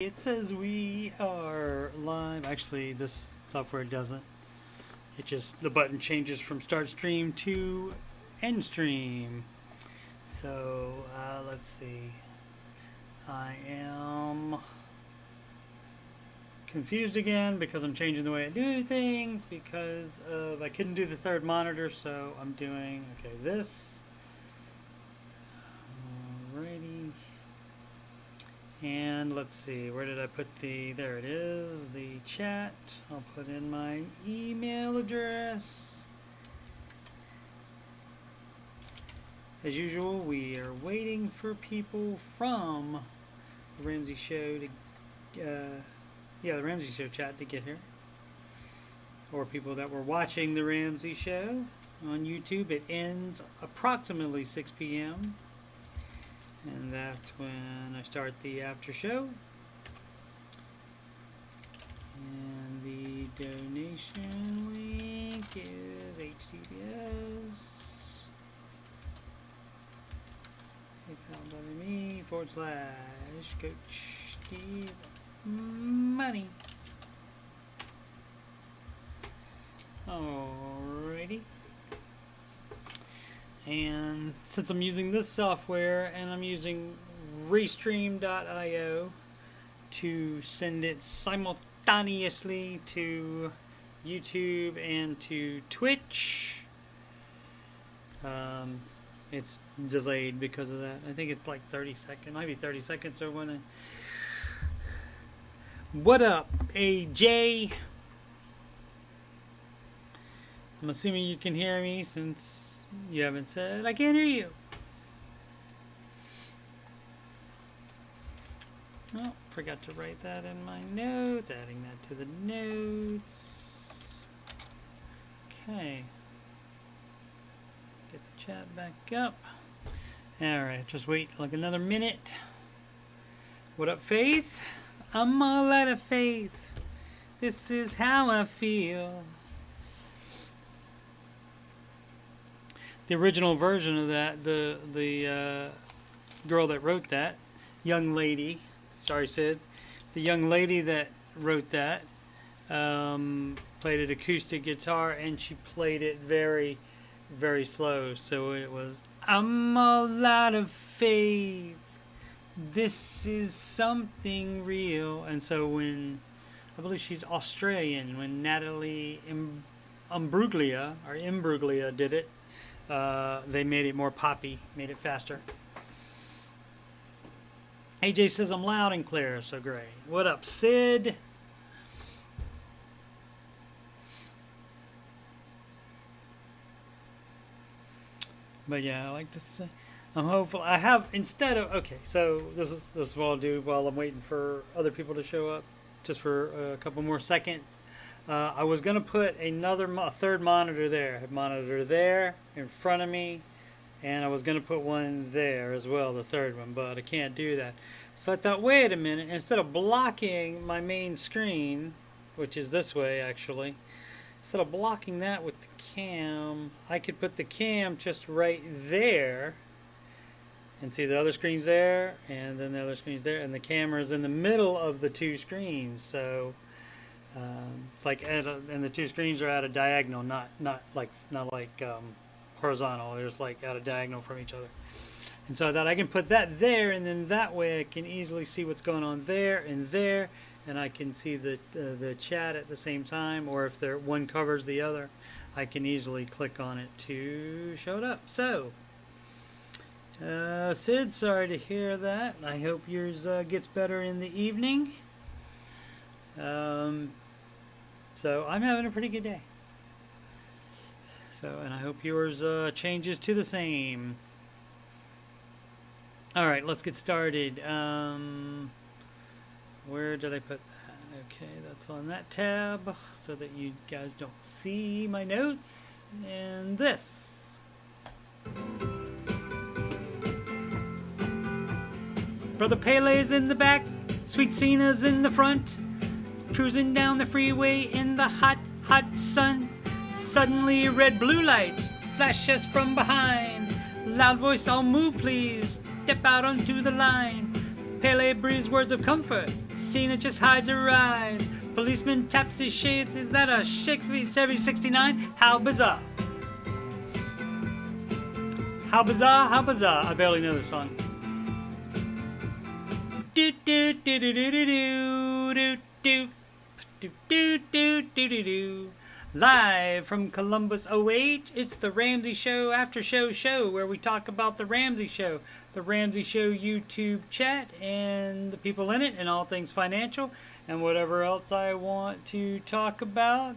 It says we are live. Actually, this software doesn't. It just, the button changes from start stream to end stream. So, let's see. I am confused again because I'm changing the way I do things because of, I couldn't do the third monitor, so I'm doing, okay, this. Alrighty. And let's see, where did I put the, there it is, the chat. I'll put in my email address. As usual, we are waiting for people from the Ramsey Show to, the Ramsey Show chat to get here. Or people that were watching the Ramsey Show on YouTube. It ends approximately 6 p.m. And that's when I start the after show. And the donation link is HTTPS PayPal.me/Coach Steve Money. Alrighty. And since I'm using this software and I'm using Restream.io to send it simultaneously to YouTube and to Twitch, it's delayed because of that. I think it's like 30 seconds, maybe 30 seconds or when. What up, AJ? I'm assuming you can hear me since you haven't said, I can't hear you. Oh, forgot to write that in my notes. Adding that to the notes. Okay. Get the chat back up. Alright, just wait like another minute. What up, Faith? I'm all out of faith. This is how I feel. The original version of that, the girl that wrote that, young lady, sorry Sid, the young lady that wrote that played an acoustic guitar and she played it very, very slow. So it was, I'm all out of faith. This is something real. And so when, I believe she's Australian, when Natalie Imbruglia did it, they made it more poppy, made it faster. AJ says I'm loud and clear, so great. What up, Sid? But yeah, I like to say, I'm hopeful. I have, instead of, okay, so this is what I'll do while I'm waiting for other people to show up, just for a couple more seconds. I was going to put a third monitor there. A monitor there in front of me. And I was going to put one there as well, the third one. But I can't do that. So I thought, wait a minute. Instead of blocking my main screen, which is this way actually. Instead of blocking that with the cam, I could put the cam just right there. And see the other screen's there. And then the other screen's there. And the camera's in the middle of the two screens. So it's like and the two screens are at a diagonal, not like horizontal. They're just like at a diagonal from each other. And so I thought I can put that there, and then that way I can easily see what's going on there, and I can see the chat at the same time. Or if one covers the other, I can easily click on it to show it up. So, Sid, sorry to hear that. I hope yours gets better in the evening. So I'm having a pretty good day. So, and I hope yours changes to the same. All right, let's get started. Where did I put that? Okay, that's on that tab so that you guys don't see my notes. And this. Brother Pele's in the back, Sweet Sina's in the front. Cruising down the freeway in the hot, hot sun. Suddenly red blue lights flash us from behind. Loud voice, all move please, step out onto the line. Pele breathes words of comfort, scene, it just hides her eyes. Policeman taps his shades, is that a Chevy 69? How bizarre. How bizarre, how bizarre. I barely know this song. Do do do do do do do do do do do do do do. Live from Columbus, OH, it's the Ramsey Show After Show where we talk about the Ramsey Show YouTube chat and the people in it and all things financial and whatever else I want to talk about.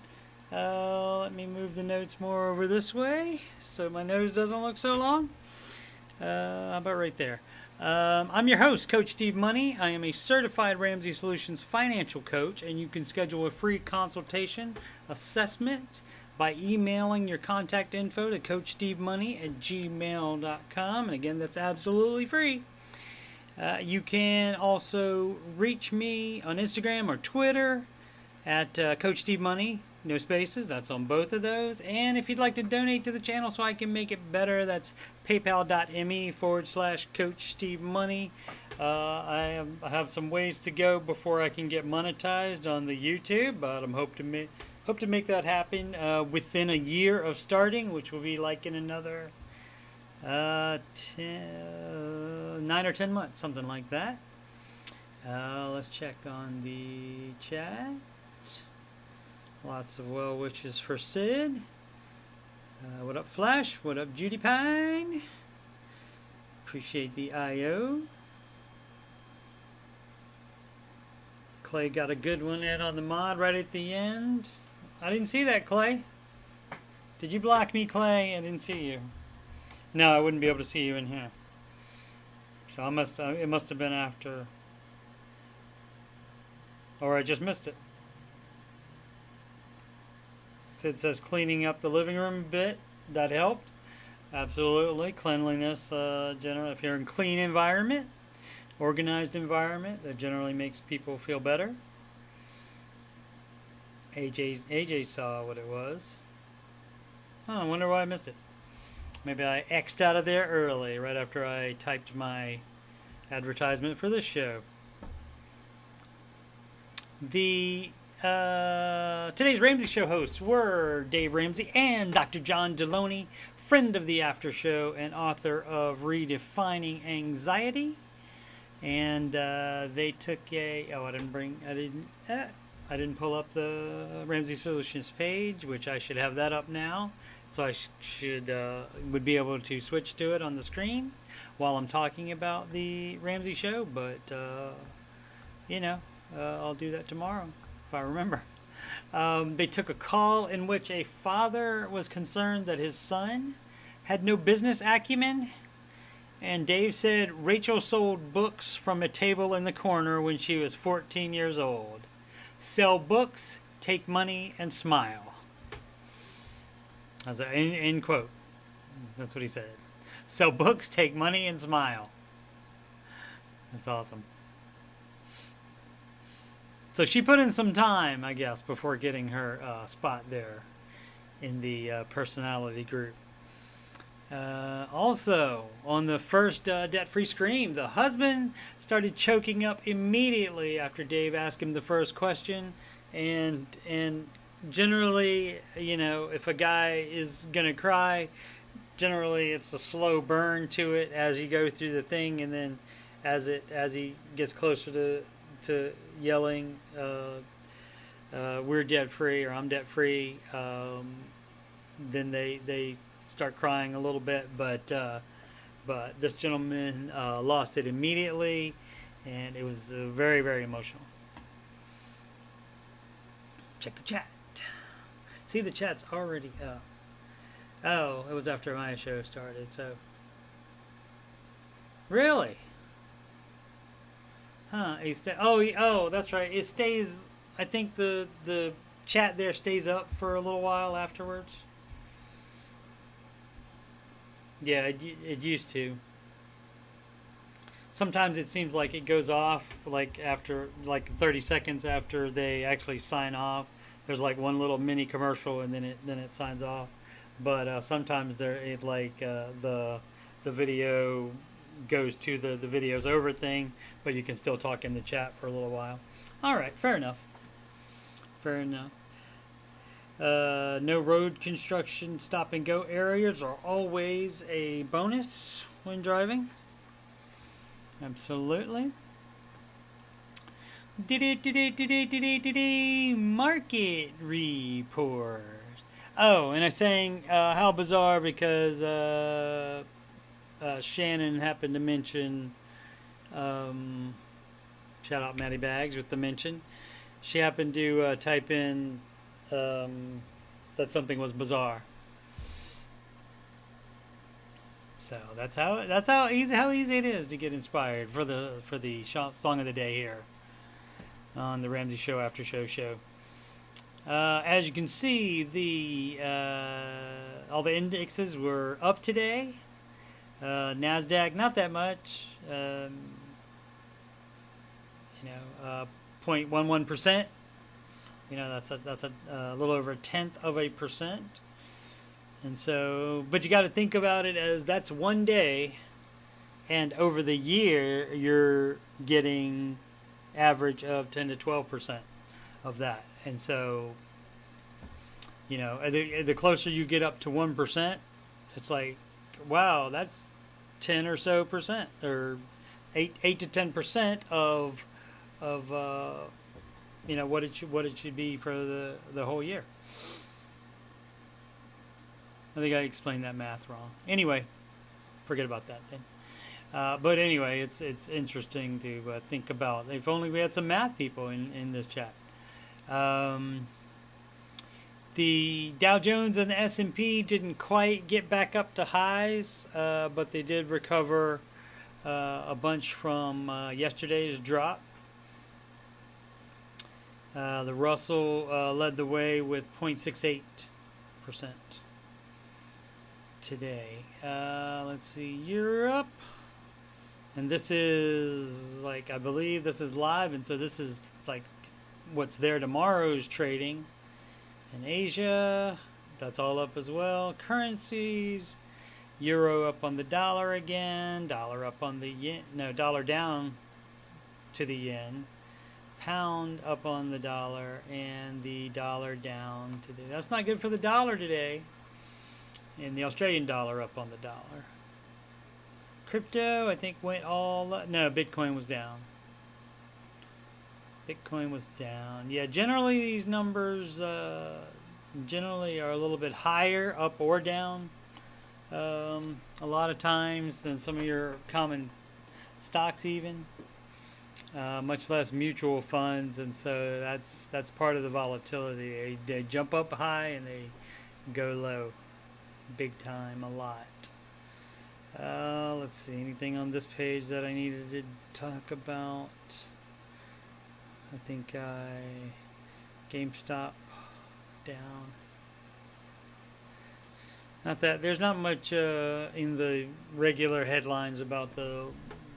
Let me move the notes more over this way so my nose doesn't look so long. How about right there? I'm your host, Coach Steve Money. I am a certified Ramsey Solutions financial coach, and you can schedule a free consultation assessment by emailing your contact info to coachstevemoney@gmail.com. And again, that's absolutely free. You can also reach me on Instagram or Twitter at Coach Steve Money. No spaces, that's on both of those. And if you'd like to donate to the channel so I can make it better, that's paypal.me/Coach Steve Money. I have some ways to go before I can get monetized on the YouTube, but I'm hope to make that happen within a year of starting, which will be like in another 9 or 10 months, something like that. Let's check on the chat. Lots of well wishes for Sid. What up, Flash? What up, Judy Pine? Appreciate the IO. Clay got a good one in on the mod right at the end. I didn't see that, Clay. Did you block me, Clay? I didn't see you. No, I wouldn't be able to see you in here. So it must have been after. Or I just missed it. Sid says cleaning up the living room a bit. That helped. Absolutely. Cleanliness, generally, if you're in a clean environment, organized environment, that generally makes people feel better. AJ saw what it was. Oh, I wonder why I missed it. Maybe I X'd out of there early, right after I typed my advertisement for this show. Today's Ramsey Show hosts were Dave Ramsey and Dr. John Deloney, friend of the Aftershow and author of Redefining Anxiety. And they took I didn't pull up the Ramsey Solutions page, which I should have that up now. So I would be able to switch to it on the screen while I'm talking about the Ramsey Show. But I'll do that tomorrow if I remember. They took a call in which a father was concerned that his son had no business acumen, and Dave said Rachel sold books from a table in the corner when she was 14 years old. Sell books, take money, and smile. That's an end quote. That's what he said. Sell books, take money, and smile. That's awesome. So she put in some time, I guess, before getting her spot there in the personality group. Also, on the first debt-free scream, the husband started choking up immediately after Dave asked him the first question. And generally, if a guy is going to cry, generally it's a slow burn to it as you go through the thing. And then as he gets closer to yelling, we're debt free or I'm debt free, then they start crying a little bit, but this gentleman lost it immediately, and it was very, very emotional. Check the chat. See, the chat's already up. Oh, it was after my show started, so really. Huh? Oh, that's right. It stays. I think the chat there stays up for a little while afterwards. Yeah, it used to. Sometimes it seems like it goes off after 30 seconds after they actually sign off. There's like one little mini commercial and then it signs off. But sometimes the video goes to the video's over thing, but you can still talk in the chat for a little while. All right, fair enough. Fair enough. No road construction stop and go areas are always a bonus when driving. Absolutely. Market report. Oh, and I sang how bizarre because Shannon happened to mention. Shout out Maddie Bags with the mention. She happened to type in that something was bizarre. So that's how easy it is to get inspired for the song of the day here on the Ramsey Show Aftershow show. As you can see, all the indexes were up today. Nasdaq not that much. 0.11%. That's a little over 0.1%. And so, but you got to think about it as that's one day, and over the year you're getting average of 10 to 12% of that. And so, the closer you get up to 1%, it's like, wow, that's 10 or so percent, or 8 to 10% of what it should be for the whole year. I think I explained that math wrong. Anyway, forget about that then. But anyway, it's interesting to think about. If only we had some math people in this chat. The Dow Jones and the S&P didn't quite get back up to highs, but they did recover a bunch from yesterday's drop. The Russell led the way with 0.68% today. Let's see, Europe. And this is I believe this is live, and so this is what's there tomorrow's trading. In Asia, that's all up as well. Currencies, euro up on the dollar again, dollar up on the yen, no, dollar down to the yen, pound up on the dollar, and the dollar down to the, that's not good for the dollar today. And the Australian dollar up on the dollar. Crypto, I think, went all up. No, Bitcoin was down. Bitcoin was down. Yeah, generally these numbers generally are a little bit higher, up or down, a lot of times than some of your common stocks even, much less mutual funds, and so that's part of the volatility. They jump up high and they go low, big time, a lot. Let's see, anything on this page that I needed to talk about? I think GameStop down. Not that there's not much in the regular headlines about the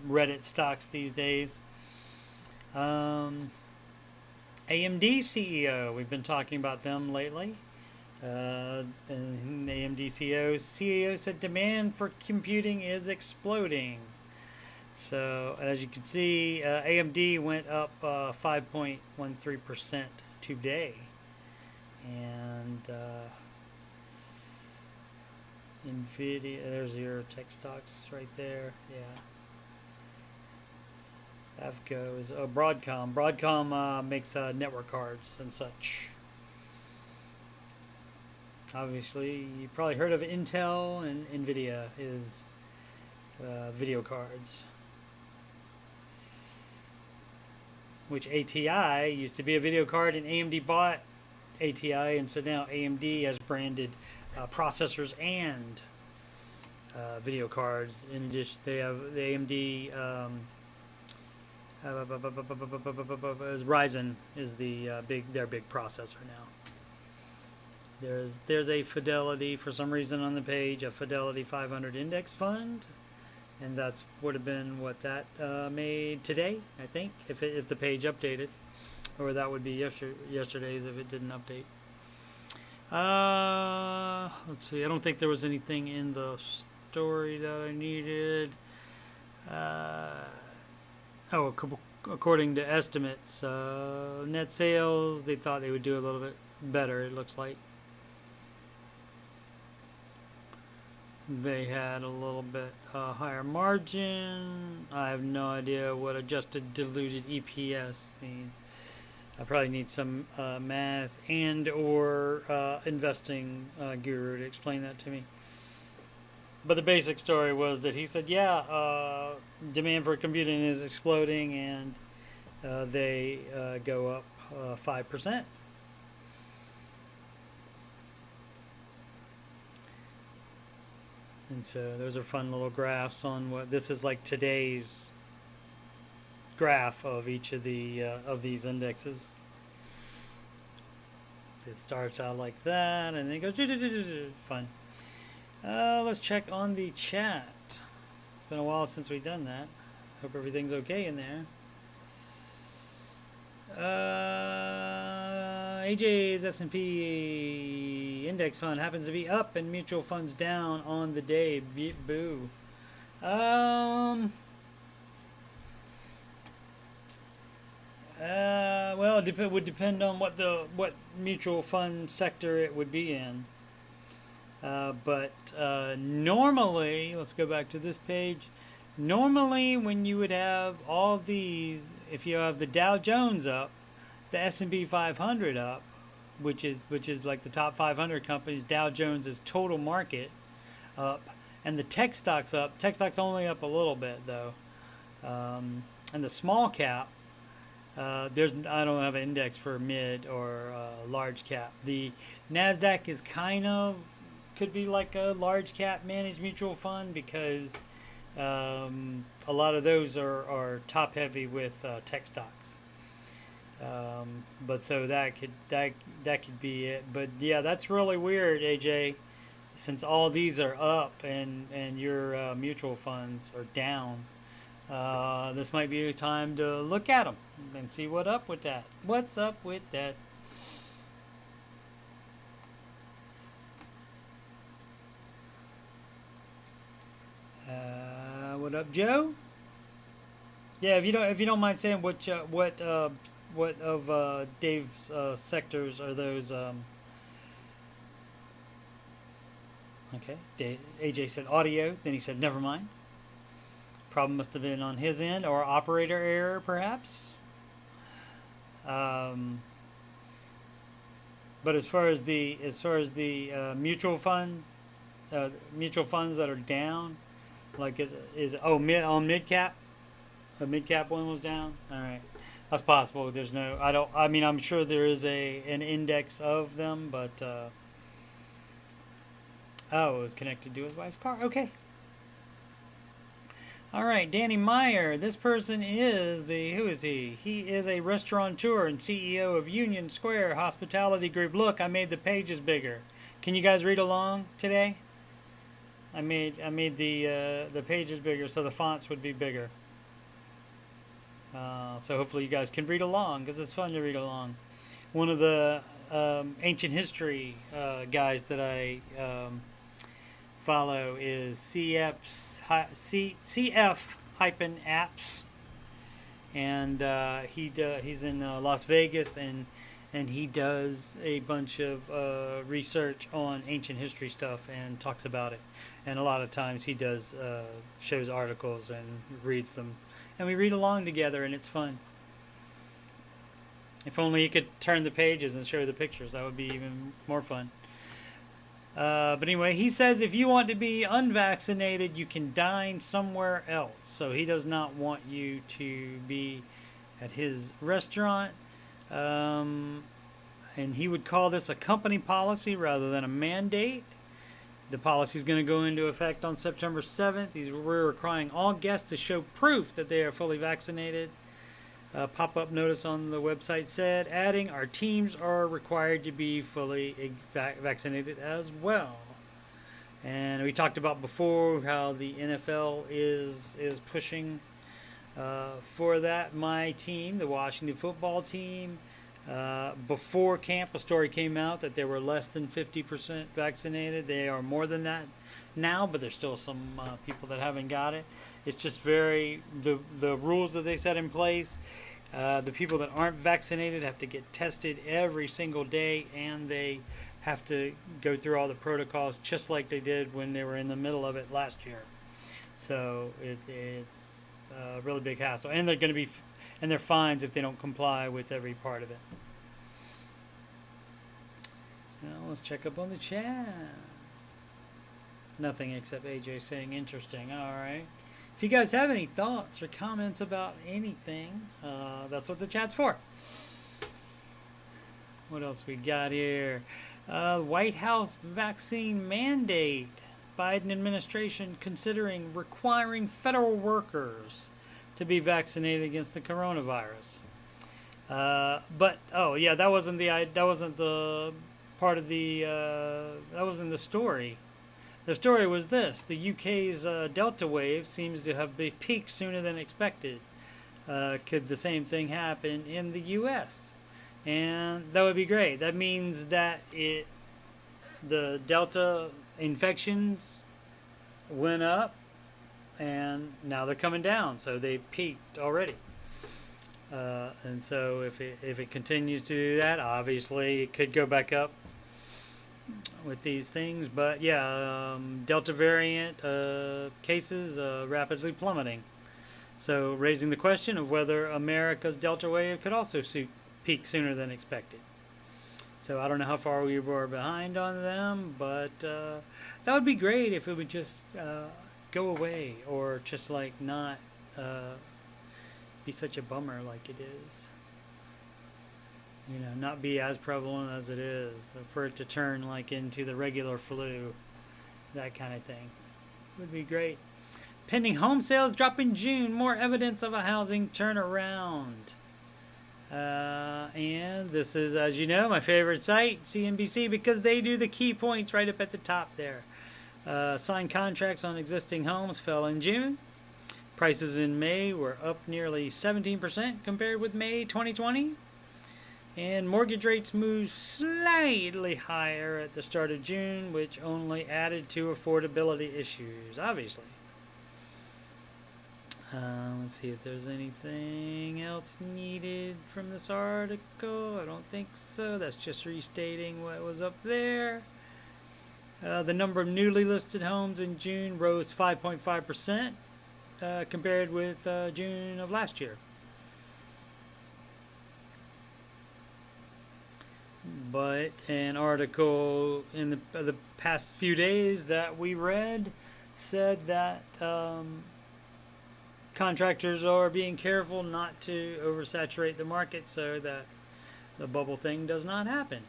Reddit stocks these days. AMD CEO, we've been talking about them lately. And AMD CEO said demand for computing is exploding. So as you can see, AMD went up 5.13% today, and NVIDIA. There's your tech stocks right there. Yeah. AVCO is Broadcom. Broadcom makes network cards and such. Obviously, you probably heard of Intel, and NVIDIA is video cards. Which ATI used to be a video card, and AMD bought ATI, and so now AMD has branded processors and video cards. In addition, they have the AMD Ryzen is their big processor now. There's a Fidelity, for some reason on the page, a Fidelity 500 index fund, and that's would have been what that made today, I think, if the page updated, or that would be yesterday's if it didn't update. Let's see. I don't think there was anything in the story that I needed. A according to estimates. Net sales, they thought they would do a little bit better, it looks like. They had a little bit higher margin. I have no idea what adjusted diluted EPS means. I probably need some math and or investing guru to explain that to me. But the basic story was that he said, yeah, demand for computing is exploding, and they go up 5%. And so those are fun little graphs on what this is like today's graph of each of the of these indexes. It starts out like that, and then it goes fun. Let's check on the chat. It's been a while since we've done that. Hope everything's okay in there. AJ's S&P index fund happens to be up and mutual funds down on the day. Boo. Well, it would depend on what mutual fund sector it would be in. But normally, let's go back to this page. Normally, when you would have all these, if you have the Dow Jones up, the S&P 500 up, which is like the top 500 companies, Dow Jones is total market up, and the tech stocks up. Tech stocks only up a little bit though, and the small cap. I don't have an index for mid or large cap. The Nasdaq is could be like a large cap managed mutual fund because a lot of those are top heavy with tech stocks. But so that could be it. But yeah, that's really weird, AJ, since all these are up and your mutual funds are down. This might be a time to look at them and see what's up with that. What's up with that? What up, Joe? Yeah, if you don't mind saying what of Dave's sectors are those? Okay, AJ said audio. Then he said never mind. Problem must have been on his end or operator error, perhaps. But as far as the mutual funds that are down, like on mid cap, the mid cap one was down. All right, that's possible. There's no, I mean, I'm sure there is an index of them, but it was connected to his wife's car. Okay. All right, Danny Meyer. This person is who is he? He is a restaurateur and CEO of Union Square Hospitality Group. Look, I made the pages bigger. Can you guys read along today? I made the pages bigger so the fonts would be bigger. So hopefully you guys can read along because it's fun to read along. One of the ancient history guys that I follow is CF-apps, and he's in Las Vegas, and he does a bunch of research on ancient history stuff and talks about it. And a lot of times he does shows articles and reads them, and we read along together, and it's fun. If only he could turn the pages and show the pictures, that would be even more fun. But anyway, he says if you want to be unvaccinated, you can dine somewhere else. So he does not want you to be at his restaurant. And he would call this a company policy rather than a mandate. The policy is going to go into effect on September 7th. We're requiring all guests to show proof that they are fully vaccinated. Pop-up notice on the website said, adding, our teams are required to be fully vaccinated as well. And we talked about before how the NFL is pushing for that. My team, the Washington football team, before camp, a story came out that they were less than 50% vaccinated. They are more than that now, but there's still some people that haven't got it. It's just very the rules that they set in place. The people that aren't vaccinated have to get tested every single day, and they have to go through all the protocols just like they did when they were in the middle of it last year. So it's a really big hassle, and they're going to be, and they're fines if they don't comply with every part of it. Now let's check up on the chat. Nothing except AJ saying interesting. All right. If you guys have any thoughts or comments about anything, that's what the chat's for. What else we got here? White House vaccine mandate. Biden administration considering requiring federal workers to be vaccinated against the coronavirus. But oh yeah, that wasn't the part of the that wasn't the story. The story was this: the UK's Delta wave seems to have peaked sooner than expected. Could the same thing happen in the US? And that would be great. That means that the Delta infections went up, and now they're coming down. So they peaked already. And so if it continues to do that, obviously it could go back up with these things. But yeah, Delta variant cases rapidly plummeting. So raising the question of whether America's Delta wave could also peak sooner than expected. So I don't know how far we were behind on them, but that would be great if it would just go away, or just like not be such a bummer like it is. You know, not be as prevalent as it is, for it to turn like into the regular flu, that kind of thing. Would be great. Pending home sales drop in June, more evidence of a housing turnaround. And this is, as you know, my favorite site, CNBC, because they do the key points right up at the top there. Signed contracts on existing homes fell in June. Prices in May were up nearly 17% compared with May 2020. And mortgage rates moved slightly higher at the start of June, which only added to affordability issues, obviously. Let's see if there's anything else needed from this article. I don't think so. That's just restating what was up there. The number of newly listed homes in June rose 5.5% compared with June of last year. But an article in the past few days that we read said that contractors are being careful not to oversaturate the market so that the bubble thing does not happen.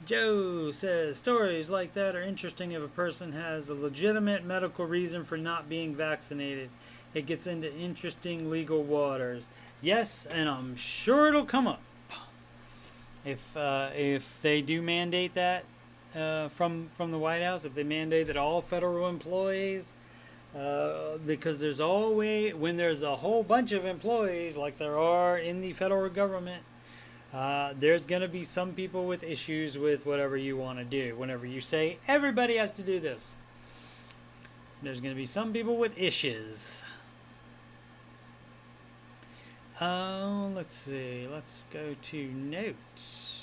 Joe says, stories like that are interesting if a person has a legitimate medical reason for not being vaccinated. It gets into interesting legal waters. Yes, and I'm sure it'll come up. If they do mandate that from the White House, if they mandate that all federal employees, because there's always, when there's a whole bunch of employees like there are in the federal government, there's going to be some people with issues with whatever you want to do. Whenever you say everybody has to do this, there's going to be some people with issues. Let's see. Let's go to notes.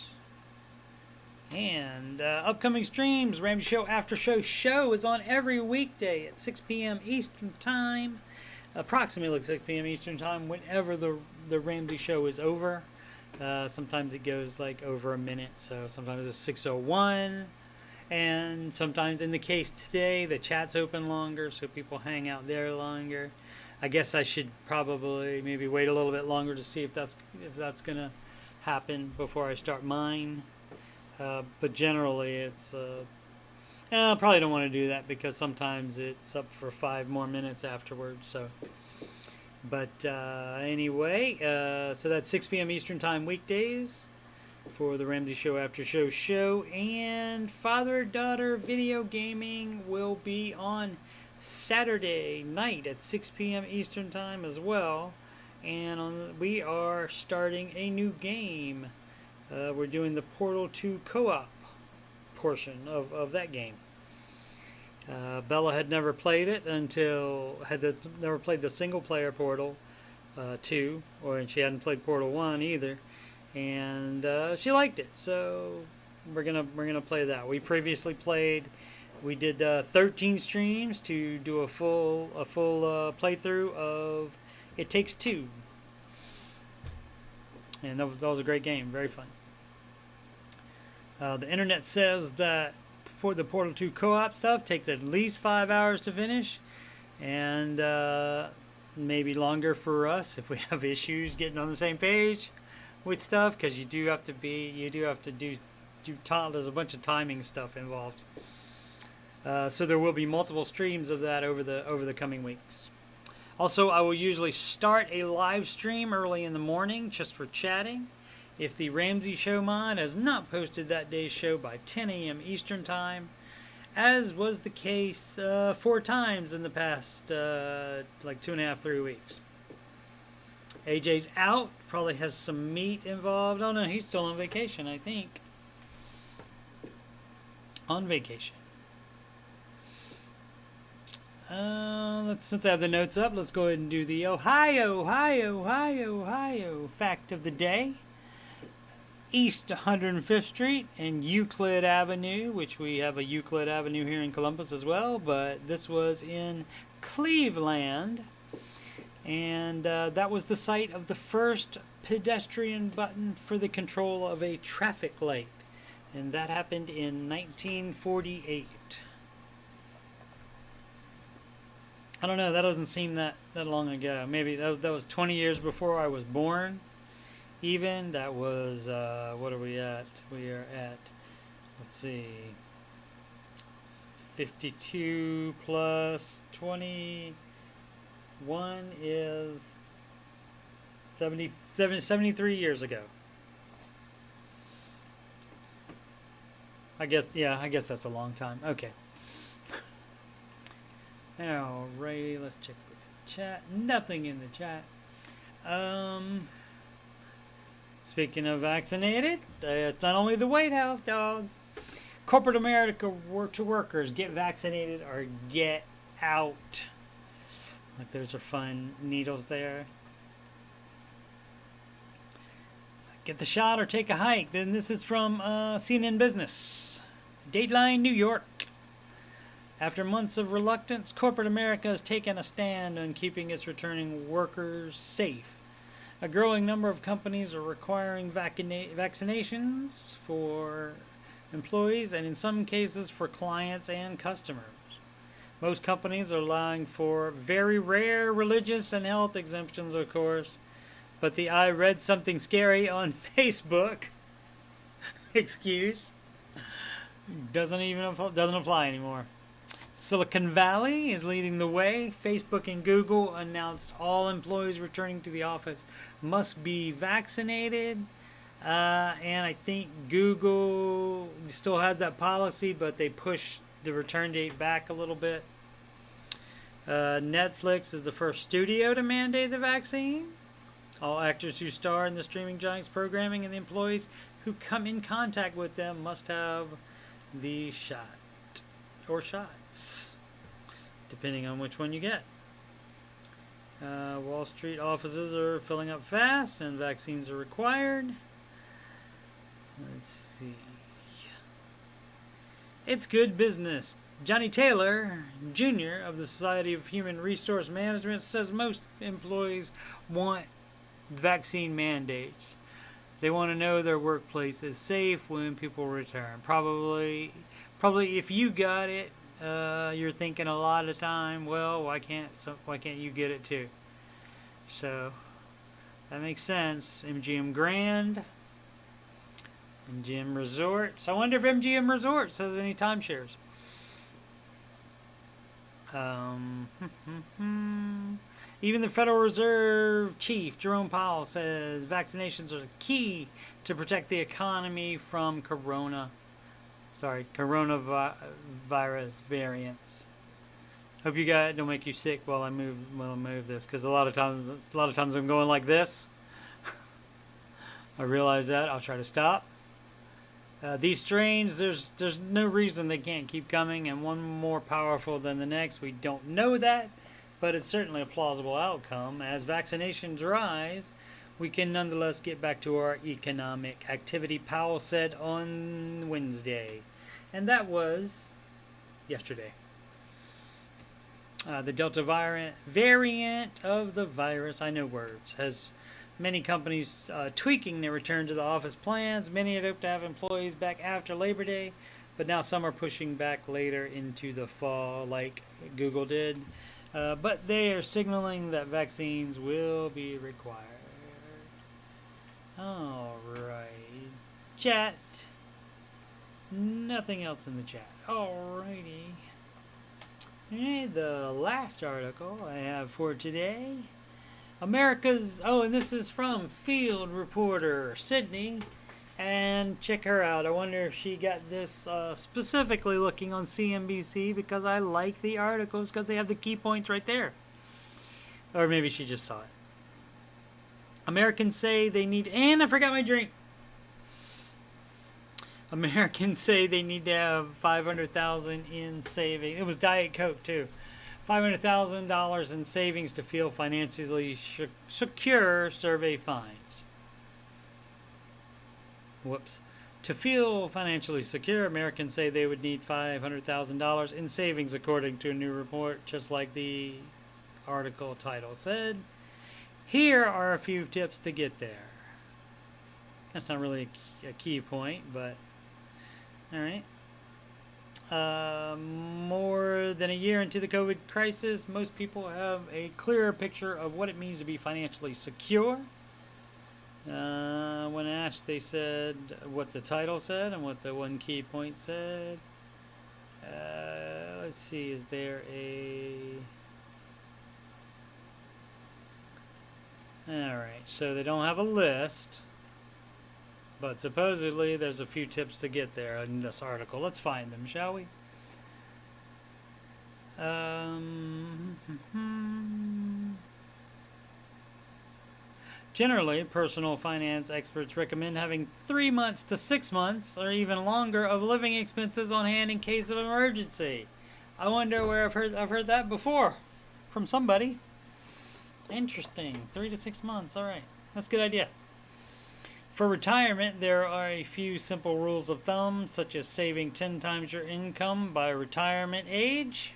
And upcoming streams, Ramsey Show Aftershow show is on every weekday at 6 p.m. Eastern Time. Approximately 6 p.m. Eastern Time whenever the Ramsey Show is over. Sometimes it goes like over a minute, so sometimes it's 6:01. And sometimes, in the case today, the chat's open longer, so people hang out there longer. I guess I should probably maybe wait a little bit longer to see if that's gonna happen before I start mine. But generally, it's I probably don't want to do that because sometimes it's up for 5 more minutes afterwards. So, but anyway, so that's 6 p.m. Eastern Time weekdays for the Ramsey Show After Show, and father-daughter video gaming will be on Saturday night at 6 p.m. Eastern Time as well, and we are starting a new game. We're doing the Portal 2 co-op portion of that game. Bella had never played it never played the single player Portal 2, and she hadn't played Portal 1 either, and she liked it. So we're gonna play that. We previously played. We did 13 streams to do a full playthrough of It Takes Two, and that was a great game, very fun. The internet says that for the Portal 2 co-op stuff takes at least 5 hours to finish, and maybe longer for us if we have issues getting on the same page with stuff, because you do have to do there's a bunch of timing stuff involved. So there will be multiple streams of that over the coming weeks. Also, I will usually start a live stream early in the morning just for chatting. If the Ramsey show mod has not posted that day's show by 10 a.m. Eastern Time, as was the case 4 times in the past 2.5, 3 weeks. AJ's out, probably has some meat involved. Oh no, he's still on vacation, I think. On vacation. Since I have the notes up, let's go ahead and do the Ohio fact of the day. East 105th Street and Euclid Avenue, which we have a Euclid Avenue here in Columbus as well, but this was in Cleveland, and that was the site of the first pedestrian button for the control of a traffic light, and that happened in 1948. I don't know, that doesn't seem that long ago. Maybe that was 20 years before I was born. Even that was what are we at? We are at, let's see, 52 plus 21 is 73 years ago. I guess that's a long time. Okay. Alrighty, let's check with the chat. Nothing in the chat. Speaking of vaccinated, it's not only the White House, dog. Corporate America to workers, get vaccinated or get out. Like, those are fun needles there. Get the shot or take a hike. Then this is from CNN Business. Dateline, New York. After months of reluctance, corporate America has taken a stand on keeping its returning workers safe. A growing number of companies are requiring vaccinations for employees, and in some cases for clients and customers. Most companies are allowing for very rare religious and health exemptions, of course, but I read something scary on Facebook excuse doesn't apply anymore. Silicon Valley is leading the way. Facebook and Google announced all employees returning to the office must be vaccinated. And I think Google still has that policy, but they pushed the return date back a little bit. Netflix is the first studio to mandate the vaccine. All actors who star in the streaming giant's programming and the employees who come in contact with them must have the shot or shots, depending on which one you get. Wall Street offices are filling up fast and vaccines are required. Let's see. It's good business. Johnny Taylor, Jr. of the Society of Human Resource Management, says most employees want vaccine mandates. They want to know their workplace is safe when people return. Probably if you got it, you're thinking a lot of time, well, why can't you get it too? So that makes sense. MGM Grand, MGM Resorts. I wonder if MGM Resorts has any timeshares. Even the Federal Reserve Chief, Jerome Powell, says vaccinations are key to protect the economy from coronavirus variants. Hope you guys don't make you sick while I move this, because a lot of times I'm going like this. I realize that. I'll try to stop. These strains, there's no reason they can't keep coming, and one more powerful than the next. We don't know that, but it's certainly a plausible outcome. As vaccinations rise, we can nonetheless get back to our economic activity, Powell said on Wednesday. And that was yesterday. The Delta variant of the virus, I know words, has many companies tweaking their return to the office plans. Many had hoped to have employees back after Labor Day, but now some are pushing back later into the fall, like Google did. But they are signaling that vaccines will be required. Alright. Chat. Nothing else in the chat. Alrighty. And the last article I have for today. America's, and this is from Field Reporter Sydney, and check her out. I wonder if she got this specifically looking on CNBC, because I like the articles because they have the key points right there. Or maybe she just saw it. Americans say they need, and I forgot my drink. Americans say they need to have $500,000 in savings. It was Diet Coke too. $500,000 in savings to feel financially secure, survey finds. Whoops. To feel financially secure, Americans say they would need $500,000 in savings, according to a new report, just like the article title said. Here are a few tips to get there. That's not really a key point, but all right. More than a year into the COVID crisis, most people have a clearer picture of what it means to be financially secure. When asked, they said what the title said and what the one key point said. Let's see, is there a... Alright, so they don't have a list, but supposedly there's a few tips to get there in this article. Let's find them, shall we? Generally, personal finance experts recommend having 3 months to 6 months or even longer of living expenses on hand in case of emergency. I wonder where I've heard that before from somebody. Interesting. 3 to 6 months. All right. That's a good idea. For retirement, there are a few simple rules of thumb, such as saving 10 times your income by retirement age.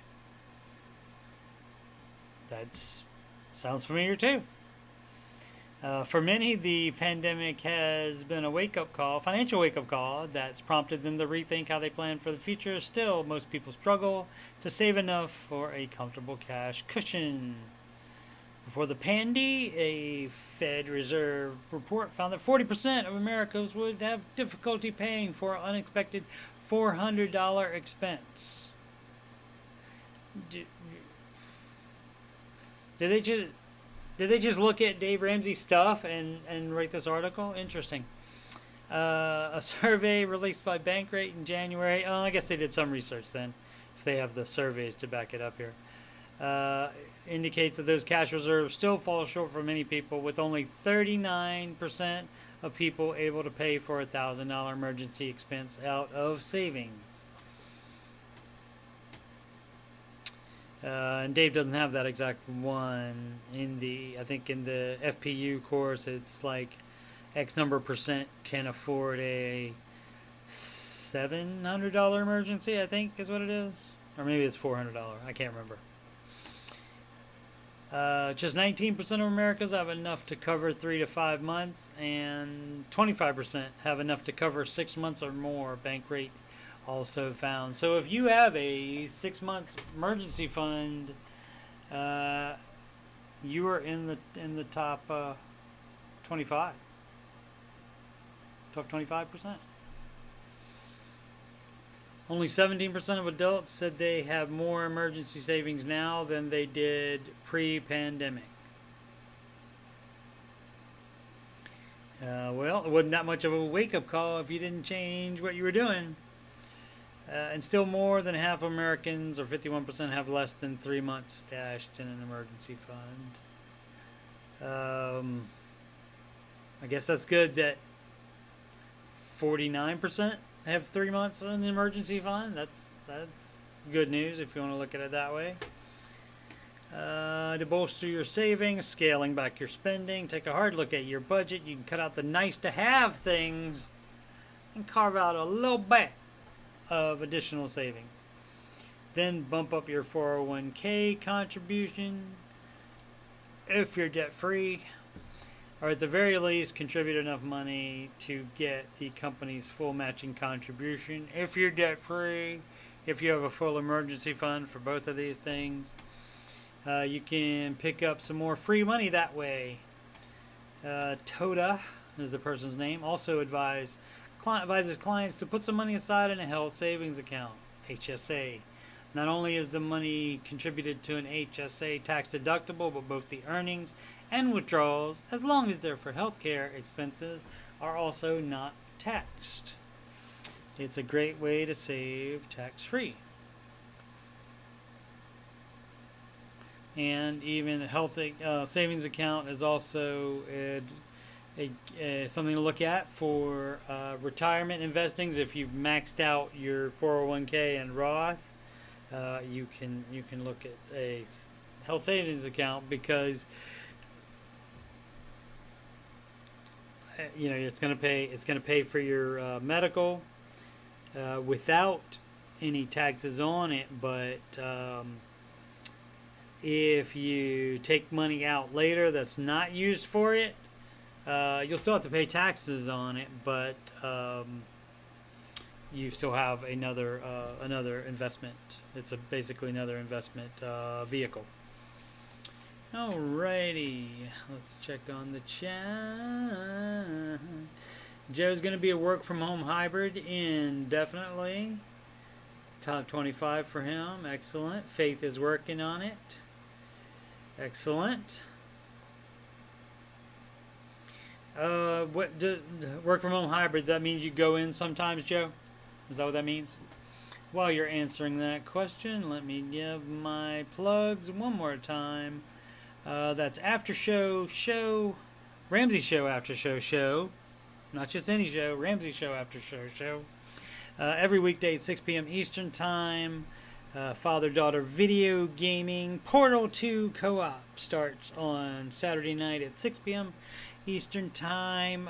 That sounds familiar too. For many, the pandemic has been a wake-up call, financial wake-up call, that's prompted them to rethink how they plan for the future. Still, most people struggle to save enough for a comfortable cash cushion. Before the pandy, a Fed Reserve report found that 40% of Americans would have difficulty paying for an unexpected $400 expense. Did they just look at Dave Ramsey's stuff and write this article? Interesting. A survey released by Bankrate in January. Oh, I guess they did some research then, if they have the surveys to back it up here. Indicates that those cash reserves still fall short for many people, with only 39% of people able to pay for a $1,000 emergency expense out of savings. And Dave doesn't have that exact one in the, I think in the FPU course, it's like X number percent can afford a $700 emergency, I think is what it is. Or maybe it's $400. I can't remember. Just 19% of Americans have enough to cover 3 to 5 months, and 25% have enough to cover 6 months or more, Bankrate also found. So if you have a 6 months emergency fund, you are in the top 25. Top 25%. Only 17% of adults said they have more emergency savings now than they did pre-pandemic. Well, it wasn't that much of a wake-up call if you didn't change what you were doing. And still more than half of Americans, or 51%, have less than 3 months stashed in an emergency fund. I guess that's good that 49% have 3 months in an emergency fund. That's good news if you want to look at it that way. To bolster your savings, scaling back your spending, take a hard look at your budget. You can cut out the nice to have things and carve out a little bit of additional savings. Then bump up your 401k contribution if you're debt free, or at the very least contribute enough money to get the company's full matching contribution if you're debt free. If you have a full emergency fund for both of these things, you can pick up some more free money that way. Toda is the person's name. Also advises clients to put some money aside in a health savings account, HSA. Not only is the money contributed to an HSA tax deductible, but both the earnings and withdrawals, as long as they're for healthcare expenses, are also not taxed. It's a great way to save tax-free. And even the health savings account is also something to look at for retirement investings. If you've maxed out your 401k and Roth, you can look at a health savings account, because it's going to pay for your medical without any taxes on it. But if you take money out later that's not used for it, you'll still have to pay taxes on it, but you still have another investment. It's basically another investment vehicle. Alrighty, let's check on the chat. Joe's going to be a work from home hybrid indefinitely. Top 25 for him. Excellent. Faith is working on it. Excellent. Work from home hybrid, that means you go in sometimes, Joe? Is that what that means? While you're answering that question, let me give my plugs one more time. That's Aftershow show, Ramsey Show Aftershow show, not just any show, Ramsey Show Aftershow show. Every weekday at 6 p.m. Eastern Time. Father-daughter video gaming. Portal 2 co-op starts on Saturday night at 6 p.m. Eastern Time.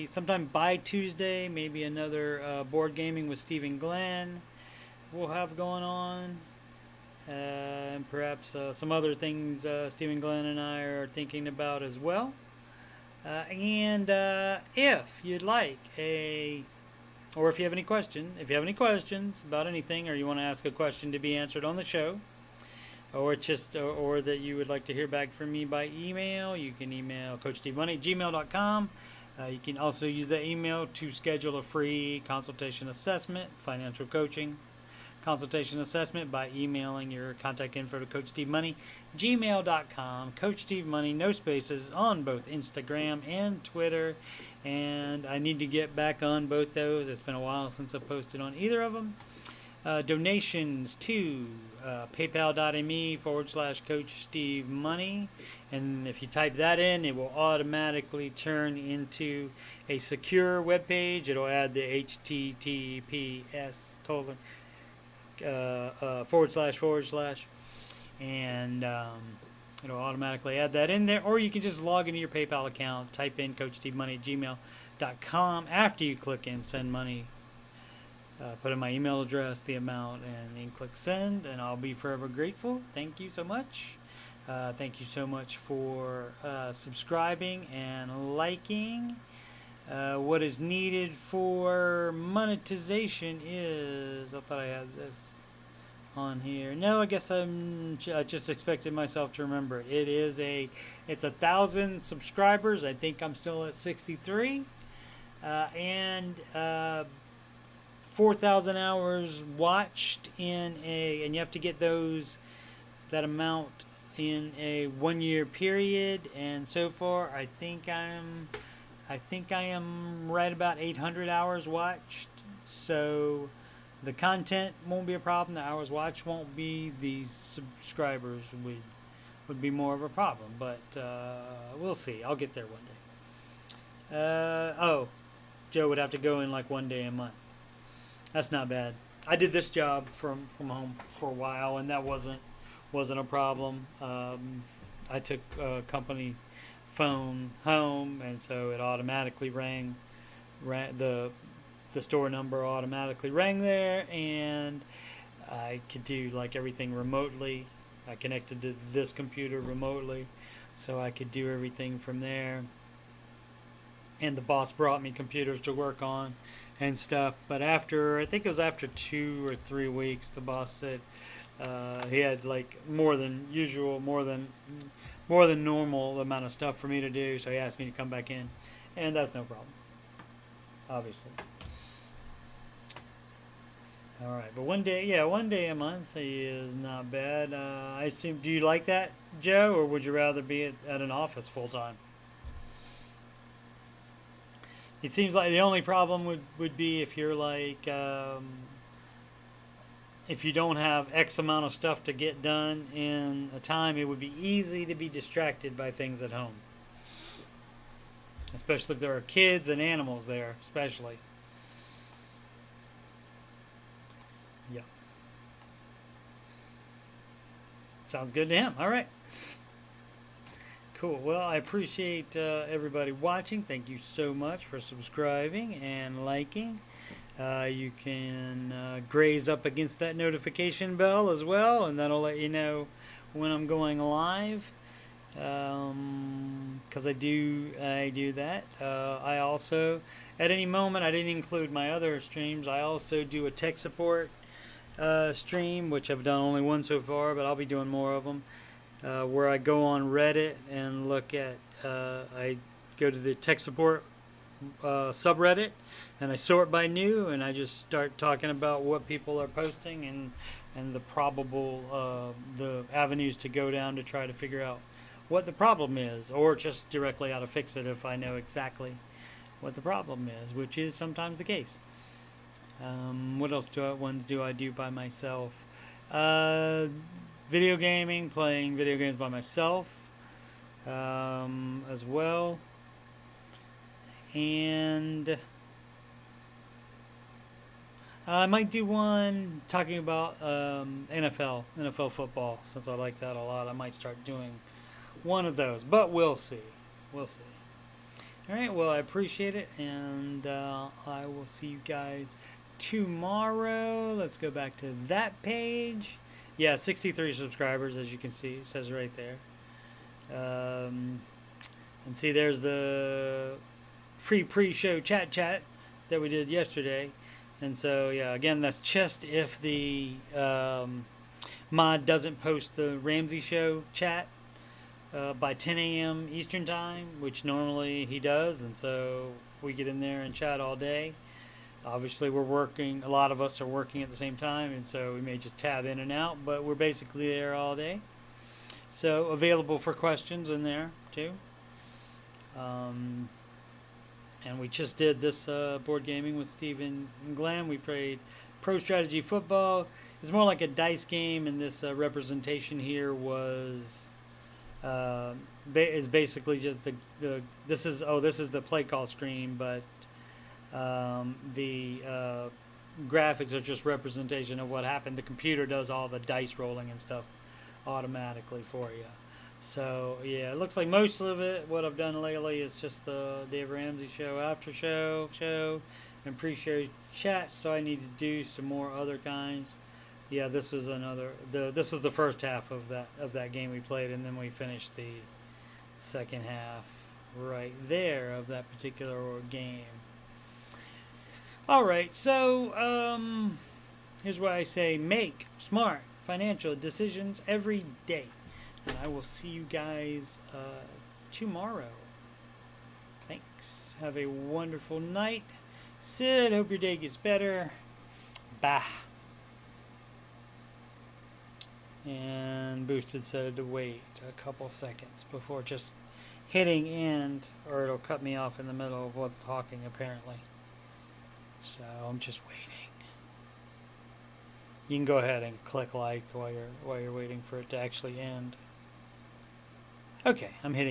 Sometime by Tuesday, maybe another board gaming with Stephen Glenn we'll have going on. And perhaps some other things Stephen Glenn and I are thinking about as well. And if you'd like or if you have any questions about anything, or you want to ask a question to be answered on the show, or that you would like to hear back from me by email, you can email CoachSteveMoney@gmail.com. You can also use that email to schedule a free consultation assessment, financial coaching consultation assessment, by emailing your contact info to CoachSteveMoney@gmail.com. Coach Steve Money, no spaces, on both Instagram and Twitter. And I need to get back on both those. It's been a while since I posted on either of them. Donations to paypal.me/Coach Steve Money. And if you type that in, it will automatically turn into a secure web page. It'll add the HTTPS : / and it'll automatically add that in there. Or you can just log into your PayPal account, type in CoachSteveMoney@gmail.com after you click in Send Money. Put in my email address, the amount, and then click Send, and I'll be forever grateful. Thank you so much. Thank you so much for subscribing and liking. What is needed for monetization is, I thought I had this on here. No, I guess I just expected myself to remember it. It's 1,000 subscribers. I think I'm still at 63, and 4,000 hours watched and you have to get that amount in a 1-year period. And so far, I think I am right about 800 hours watched. So the content won't be a problem. The hours watched won't be. The subscribers would be more of a problem. But we'll see. I'll get there one day. Oh, Joe would have to go in like 1 day a month. That's not bad. I did this job from home for a while, and that wasn't a problem. I took a company phone home, and so it automatically rang the store number automatically rang there, and I could do like everything remotely. I connected to this computer remotely, so I could do everything from there. And the boss brought me computers to work on and stuff. But I think it was after 2 or 3 weeks, the boss said he had like more than usual, more than normal amount of stuff for me to do. So he asked me to come back in, and that's no problem, obviously. All right, but 1 day a month is not bad. I assume. Do you like that, Joe, or would you rather be at an office full time? It seems like the only problem would be if you're like if you don't have X amount of stuff to get done in a time, it would be easy to be distracted by things at home, especially if there are kids and animals there, especially. Yeah, sounds good to him. All right. Cool. Well, I appreciate everybody watching. Thank you so much for subscribing and liking. You can graze up against that notification bell as well, and that'll let you know when I'm going live. Because I do that. I also, at any moment, I didn't include my other streams. I also do a tech support stream, which I've done only one so far, but I'll be doing more of them. Where I go on Reddit and look at, I go to the tech support subreddit, and I sort by new, and I just start talking about what people are posting and the probable the avenues to go down to try to figure out what the problem is, or just directly how to fix it if I know exactly what the problem is, which is sometimes the case. What else do I do by myself? Video gaming, playing video games by myself as well. And I might do one talking about NFL football, since I like that a lot. I might start doing one of those, but we'll see. We'll see. All right, well, I appreciate it, and I will see you guys tomorrow. Let's go back to that page. Yeah, 63 subscribers, as you can see. It says right there. And see, there's the pre-show chat that we did yesterday. And so, yeah, again, that's just if the mod doesn't post the Ramsey show chat by 10 a.m. Eastern time, which normally he does. And so we get in there and chat all day. Obviously, we're working, a lot of us are working at the same time, and so we may just tab in and out, but we're basically there all day. So, available for questions in there, too. And we just did this board gaming with Stephen and Glenn. We played Pro Strategy Football. It's more like a dice game, and this representation here was is basically just this is the play call screen, but the graphics are just representation of what happened. The computer does all the dice rolling and stuff automatically for you. So yeah, it looks like most of it, what I've done lately, is just the Dave Ramsey show, Aftershow, and pre-show chat. So I need to do some more other kinds. Yeah, this is this is the first half of that game we played, and then we finished the second half right there of that particular game. All right, so here's why I say make smart financial decisions every day. And I will see you guys tomorrow. Thanks. Have a wonderful night. Sid, hope your day gets better. Bye. And Boosted said to wait a couple seconds before just hitting end, or it'll cut me off in the middle of what's talking, apparently. So I'm just waiting. You can go ahead and click like while you're waiting for it to actually end. Okay, I'm hitting it.